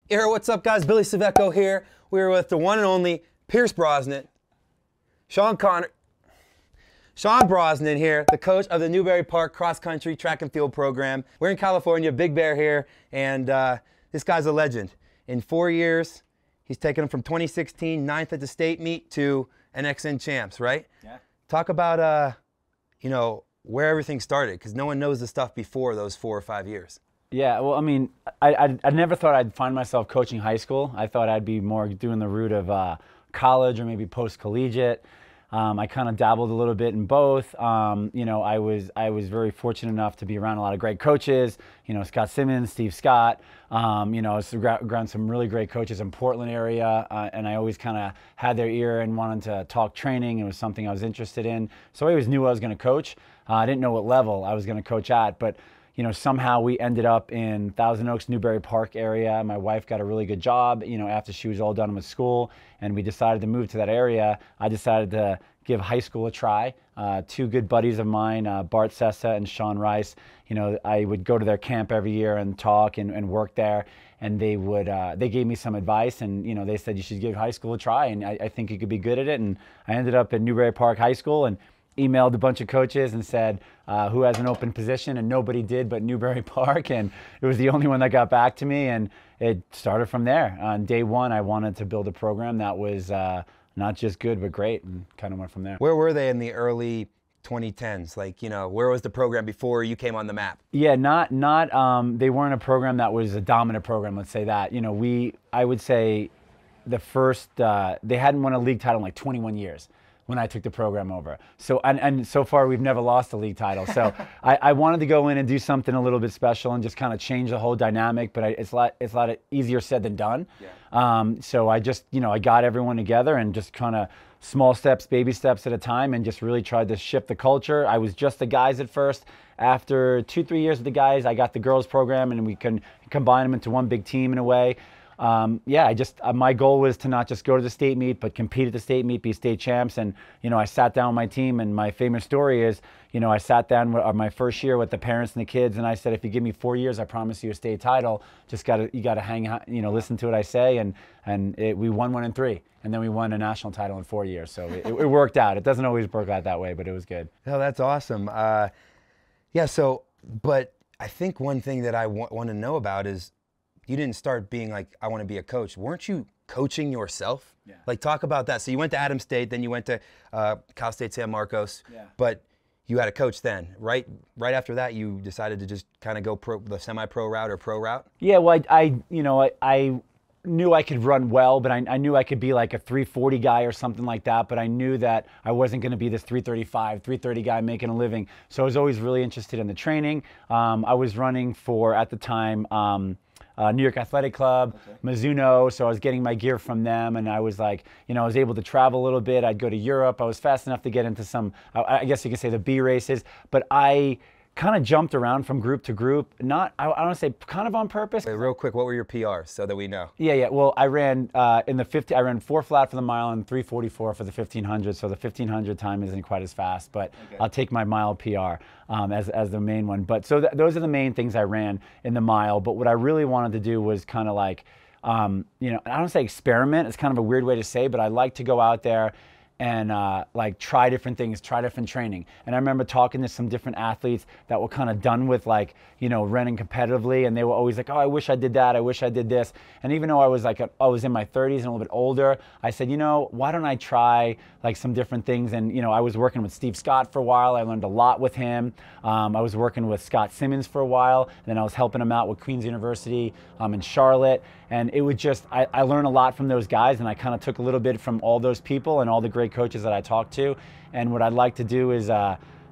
Here, what's up, guys? Billy Cvecko here. We're with the one and only Pierce Brosnan, Sean Brosnan here, the coach of the Newbury Park cross country track and field program. We're in California, Big Bear here, and this guy's a legend. In 4 years, he's taken him from 2016, 9th at the state meet, to NXN champs, right? Yeah. Talk about, you know, where everything started, because no one knows the stuff before those 4 or 5 years. Yeah, well, I mean, I never thought I'd find myself coaching high school. I thought I'd be more doing the route of college or maybe post-collegiate. I kind of dabbled a little bit in both. You know, I was very fortunate enough to be around a lot of great coaches. You know, Scott Simmons, Steve Scott. You know, I was around some really great coaches in Portland area, and I always kind of had their ear and wanted to talk training. It was something I was interested in, so I always knew I was going to coach. I didn't know what level I was going to coach at, but you know, somehow we ended up in Thousand Oaks, Newbury Park area. My wife got a really good job, you know, after she was all done with school, and we decided to move to that area. I decided to give high school a try. 2 good buddies of mine, Bart Sessa and Sean Rice, you know, I would go to their camp every year and talk and work there, and they would, they gave me some advice, and, you know, they said you should give high school a try, and I think you could be good at it. And I ended up at Newbury Park High School and emailed a bunch of coaches and said, who has an open position, and nobody did but Newbury Park, and it was the only one that got back to me, and it started from there. On day one, I wanted to build a program that was not just good, but great, and kind of went from there. Where were they in the early 2010s? Like, you know, where was the program before you came on the map? Yeah, they weren't a program that was a dominant program, let's say that. You know, I would say the first, they hadn't won a league title in like 21 years. When I took the program over. So, and so far we've never lost a league title. So I wanted to go in and do something a little bit special and just kind of change the whole dynamic, but it's a lot easier said than done. Yeah. So I just, you know, I got everyone together and just kind of small steps, baby steps at a time, and just really tried to shift the culture. I was just the guys at first. After 2-3 years with the guys, I got the girls program, and we can combine them into one big team in a way. Yeah, my goal was to not just go to the state meet, but compete at the state meet, be state champs. And, you know, I sat down with my team, and my famous story is, you know, I sat down my first year with the parents and the kids, and I said, if you give me 4 years, I promise you a state title. You gotta hang out, you know, listen to what I say. We won 1 in 3. And then we won a national title in 4 years. So it worked out. It doesn't always work out that way, but it was good. Oh, that's awesome. Yeah, so, but I think one thing that I want to know about is, you didn't start being like, I want to be a coach. Weren't you coaching yourself? Yeah. Like, talk about that. So you went to Adams State, then you went to Cal State San Marcos. Yeah. But you had a coach then, right? Right after that, you decided to just kind of go the semi-pro route or pro route? Yeah, well, I knew I could run well, but I knew I could be like a 340 guy or something like that, but I knew that I wasn't going to be this 335, 330 guy making a living. So I was always really interested in the training. I was running for, at the time, New York Athletic Club, okay. Mizuno, so I was getting my gear from them, and I was like, you know, I was able to travel a little bit. I'd go to Europe. I was fast enough to get into some, I guess you could say, the B races, but I kind of jumped around from group to group. I don't want to say kind of on purpose. Wait, real quick, what were your PRs so that we know? Yeah. Well, I ran in the 50. I ran 4 flat for the mile and 3:44 for the 1500. So the 1500 time isn't quite as fast, but okay. I'll take my mile PR as the main one. But so those are the main things I ran in the mile. But what I really wanted to do was kind of like, you know, I don't say experiment. It's kind of a weird way to say, but I like to go out there and like try different things, try different training. And I remember talking to some different athletes that were kind of done with, like, you know, running competitively, and they were always like, oh, I wish I did that, I wish I did this. And even though I was like, I was in my 30s and a little bit older, I said, you know, why don't I try like some different things? And, you know, I was working with Steve Scott for a while. I learned a lot with him. I was working with Scott Simmons for a while, and then I was helping him out with Queen's University in Charlotte. And it was just, I learned a lot from those guys, and I kind of took a little bit from all those people and all the great coaches that I talked to. And what I'd like to do is,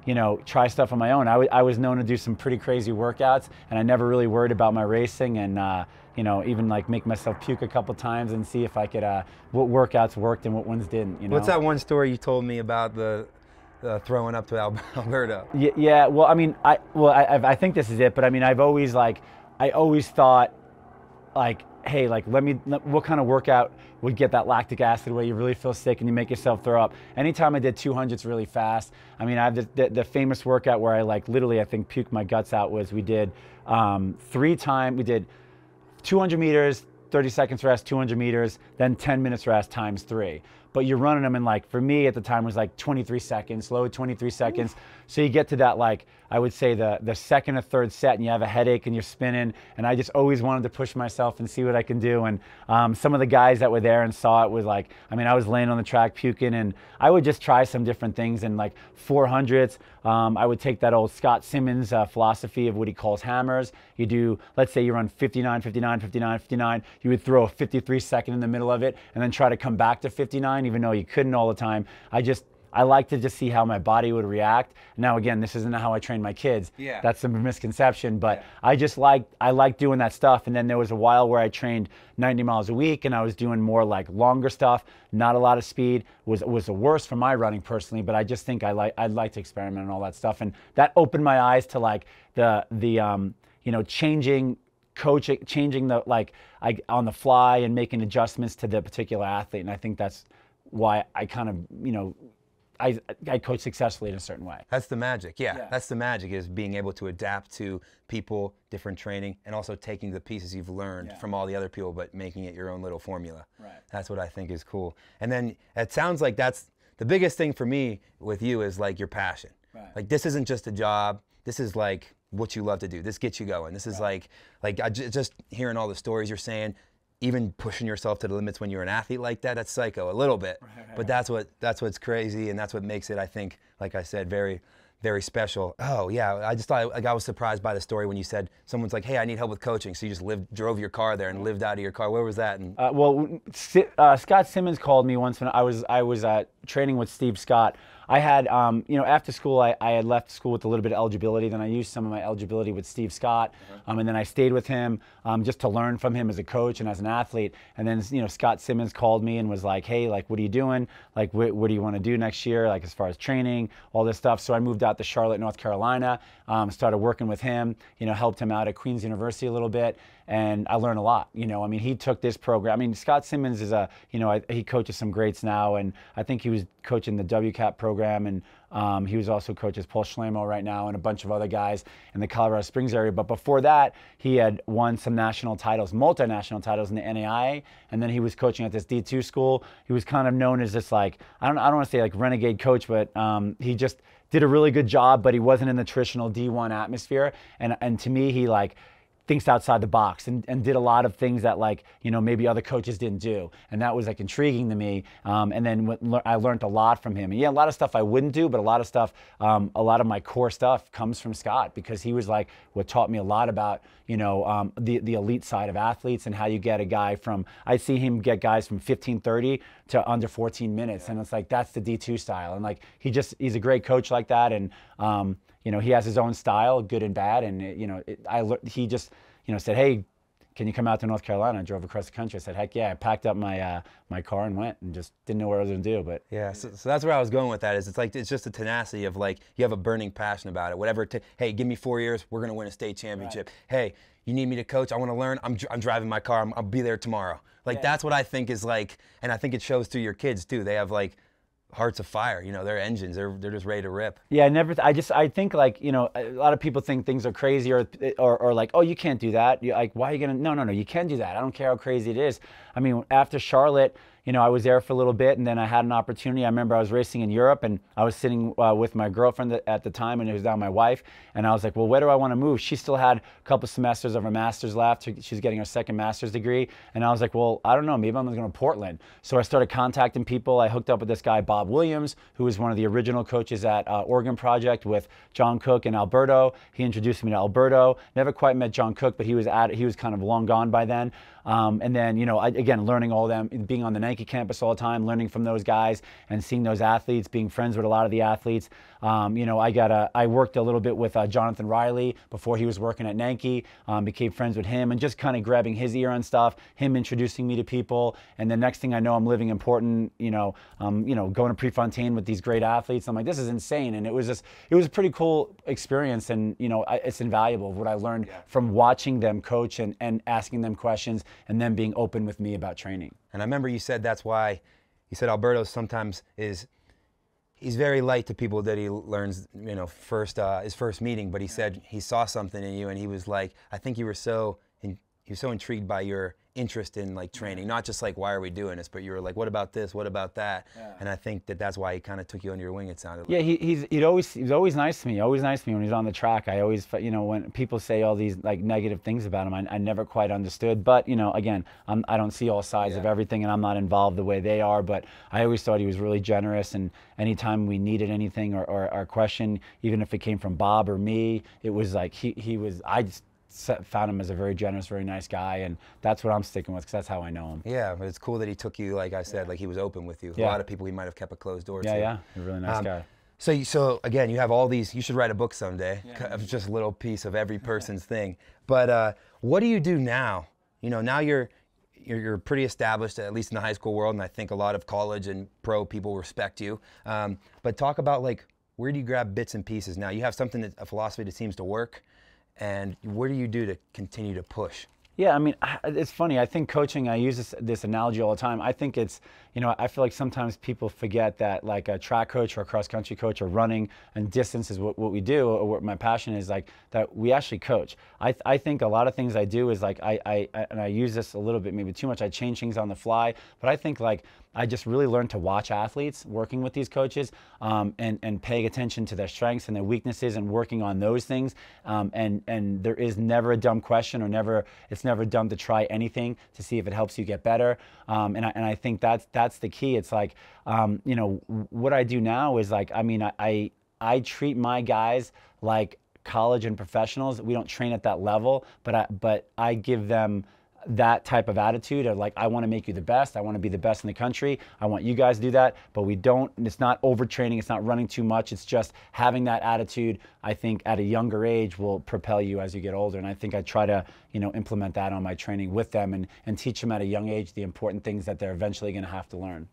you know, try stuff on my own. I was known to do some pretty crazy workouts, and I never really worried about my racing, and you know, even like make myself puke a couple times and see if I could, what workouts worked and what ones didn't, you know. What's that one story you told me about the throwing up to Alberto? Yeah, well, I mean, I think this is it, but I mean, I always thought, like, hey, like, what kind of workout would get that lactic acid where you really feel sick and you make yourself throw up? Anytime I did 200s really fast, I mean, I have the famous workout where I, like, literally, I think, puked my guts out. Was we did we did 200 meters, 30 seconds rest, 200 meters, then 10 minutes rest times 3. But you're running them in, like, for me at the time was like 23 seconds, low 23 seconds. Oof. So you get to that, like, I would say the second or third set and you have a headache and you're spinning. And I just always wanted to push myself and see what I can do. And some of the guys that were there and saw it was like, I mean, I was laying on the track puking, and I would just try some different things. And like 400s, I would take that old Scott Simmons philosophy of what he calls hammers. You do, let's say you run 59, 59, 59, 59. You would throw a 53 second in the middle of it and then try to come back to 59, even though you couldn't all the time. I like to just see how my body would react. Now, again, this isn't how I train my kids. Yeah. That's a misconception, but yeah. I like doing that stuff. And then there was a while where I trained 90 miles a week and I was doing more like longer stuff, not a lot of speed. Was the worst for my running personally, but I just think I'd like to experiment and all that stuff. And that opened my eyes to like changing the on the fly and making adjustments to the particular athlete. And I think that's why I kind of, I coach successfully in a certain way. That's the magic, yeah. That's the magic, is being able to adapt to people, different training, and also taking the pieces you've learned from all the other people, but making it your own little formula. Right. That's what I think is cool. And then it sounds like that's the biggest thing for me with you is like your passion. Right. Like this isn't just a job. This is like what you love to do. This gets you going. This is like just hearing all the stories you're saying. Even pushing yourself to the limits when you're an athlete like that, that's psycho a little bit. But that's what's crazy, and that's what makes it, I think, like I said, very, very special. Oh yeah, I just thought, like, I was surprised by the story when you said someone's like, hey, I need help with coaching, so you just drove your car there and lived out of your car. Where was that? And Scott Simmons called me once when I was training with Steve Scott. I had, after school, I had left school with a little bit of eligibility. Then I used some of my eligibility with Steve Scott, and then I stayed with him just to learn from him as a coach and as an athlete. And then, Scott Simmons called me and was like, hey, like, what are you doing? Like, what do you want to do next year? Like, as far as training, all this stuff. So I moved out to Charlotte, North Carolina, started working with him, helped him out at Queen's University a little bit. And I learned a lot. He took this program. Scott Simmons is he coaches some greats now, and I think he was coaching the WCAP program, and he was also coaches Paul Schlamo right now and a bunch of other guys in the Colorado Springs area. But before that, he had won some national titles, multinational titles in the NAIA, and then he was coaching at this D2 school. He was kind of known as this, like, I don't want to say like renegade coach, but he just did a really good job, but he wasn't in the traditional D1 atmosphere. And to me, he thinks outside the box and did a lot of things that maybe other coaches didn't do, and that was intriguing to me. And then I learned a lot from him. And yeah, a lot of stuff I wouldn't do, but a lot of stuff, a lot of my core stuff comes from Scott, because he was what taught me a lot about the elite side of athletes and how you get a guy from, I see him get guys from 15:30 to under 14 minutes, and it's that's the D2 style, and he's a great coach like that, and he has his own style, good and bad, and he just said, hey, can you come out to North Carolina? I drove across the country. I said, heck yeah. I packed up my my car and went, and just didn't know where I was going to do. But yeah, so that's where I was going with that. It's just a tenacity of you have a burning passion about it. Whatever. Hey, give me 4 years, we're going to win a state championship. Right. Hey, you need me to coach? I want to learn. I'm driving my car. I'll be there tomorrow. That's what I think is and I think it shows through your kids too. They have hearts of fire, they're engines. They're just ready to rip. Yeah, I think a lot of people think things are crazy or oh, you can't do that. You're why are you gonna? No, you can do that. I don't care how crazy it is. After Charlotte, I was there for a little bit, and then I had an opportunity. I remember I was racing in Europe, and I was sitting with my girlfriend at the time, and it was now my wife, and I was like, well, where do I want to move? She still had a couple semesters of her master's left. She was getting her second master's degree, and I was like, well, I don't know, maybe I'm going to Portland. So I started contacting people. I hooked up with this guy, Bob Williams, who was one of the original coaches at Oregon Project with John Cook and Alberto. He introduced me to Alberto. Never quite met John Cook, but he was kind of long gone by then. And then, again, learning all of them, being on the Nike campus all the time, learning from those guys and seeing those athletes, being friends with a lot of the athletes. I worked a little bit with Jonathan Riley before he was working at Nike, became friends with him, and just kind of grabbing his ear on stuff, him introducing me to people. And the next thing I know, I'm living in Portland, going to Prefontaine with these great athletes. I'm like, this is insane. And it was a pretty cool experience. And, it's invaluable what I learned from watching them coach and asking them questions, and them being open with me about training. And I remember you said that's why, you said Alberto sometimes he's very light to people that he learns, his first meeting, but he said he saw something in you, and he was like, I think you were so he was so intrigued by your interest in like training, not just like why are we doing this, but you were like, what about this, what about that? And I think that's why he kind of took you under your wing, it sounded like. Yeah, he was always nice to me. Always nice to me when he's on the track. I always, you know, when people say all these like negative things about him, I never quite understood. But you know, again, I don't see all sides of everything, and I'm not involved the way they are. But I always thought he was really generous, and anytime we needed anything or a question, even if it came from Bob or me, it was like he was. I just found him as a very generous, very nice guy, and that's what I'm sticking with because that's how I know him. Yeah, but it's cool that he took you, like I said, like he was open with you. A lot of people he might have kept a closed door to. Yeah, he's a really nice guy. So again, you have all these. You should write a book someday of just a little piece of every person's thing. But what do you do now? You know, now you're pretty established, at least in the high school world, and I think a lot of college and pro people respect you. But talk about like, where do you grab bits and pieces now? You have something, a philosophy that seems to work. And what do you do to continue to push? Yeah, I mean, it's funny. I think coaching, I use this analogy all the time. I think it's, you know, I feel like sometimes people forget that like a track coach or a cross-country coach or running and distance is what we do, or what my passion is, like that we actually coach. I think a lot of things I do is like, and I use this a little bit, maybe too much, I change things on the fly, but I think like, I just really learned to watch athletes working with these coaches and paying attention to their strengths and their weaknesses and working on those things. And there is never a dumb question, or it's never dumb to try anything to see if it helps you get better. And I think that's the key. It's like, you know, what I do now is like, I mean, I treat my guys like college and professionals. We don't train at that level, but I give them that type of attitude of like, I want to make you the best. I want to be the best in the country. I want you guys to do that, but it's not overtraining. It's not running too much. It's just having that attitude, I think at a younger age will propel you as you get older. And I think I try to, you know, implement that on my training with them and teach them at a young age the important things that they're eventually going to have to learn.